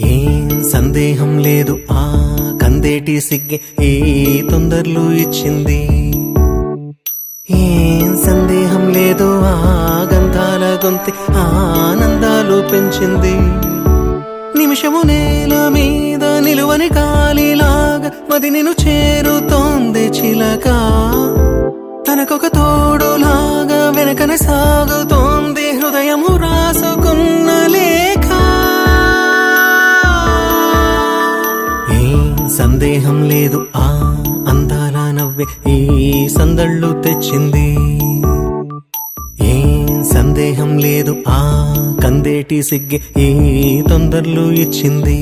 ఏం సందేహం లేదు ఆ కందేటి సిగ్గే ఈ తొందరలు ఇచ్చింది. ఏం సందేహం లేదు ఆ గంధాల గొంతి ఆనందాలు పెంచింది. నిమిషము నేల మీద నిలువని గాలిలాగా మది నిన్ను చేరుతోంది చిలక. తనకొక తోడులాగా వెనకనే సాగుతోంది హృదయము రాసుకున్న లేఖ. ఏం సందేహం లేదు ఆ అందాల నవ్వే ఈ సందళ్ళు తెచ్చింది. ఏం సందేహం లేదు ఆ కందేటి సిగ్గే ఈ తొందరలు ఇచ్చింది.